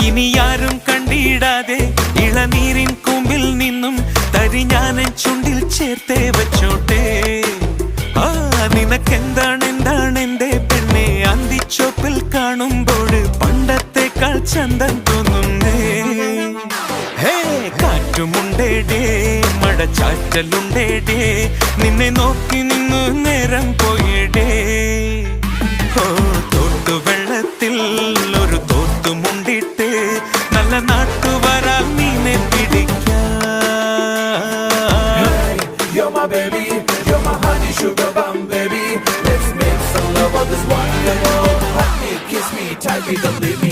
ഇനി ആരും കണ്ടിടാതെ ഇളനീരിൻ കൂമ്പിൽ നിന്നും തരി ഞാനൻ ചുണ്ടിൽ ചേർത്തേ വച്ചോട്ടെ. ആ നിനക്കെന്താണ് എന്റെ പെണ്ണെ അന്തിച്ചോപ്പിൽ കാണുമ്പോൾ പണ്ടത്തെക്കാൾ ചന്തം തോന്നുന്നേ. ഹേ കാറ്റുമുണ്ടേടേ മഴച്ചാറ്റലുണ്ടേടേ നിന്നെ നോക്കി നിന്നു നേരം പോയിടേ. ഓ തോട്ടുവെള്ളത്തിൽ ഒരു തോട്ടുമുണ്ടിട്ട് നല്ല നാട്ടുവരാൽ നീനെ പിടിക്കാം. You're my baby, you're my honey sugar bum baby. Let's make some love on this one. Hug me, kiss me, tight me, don't leave me.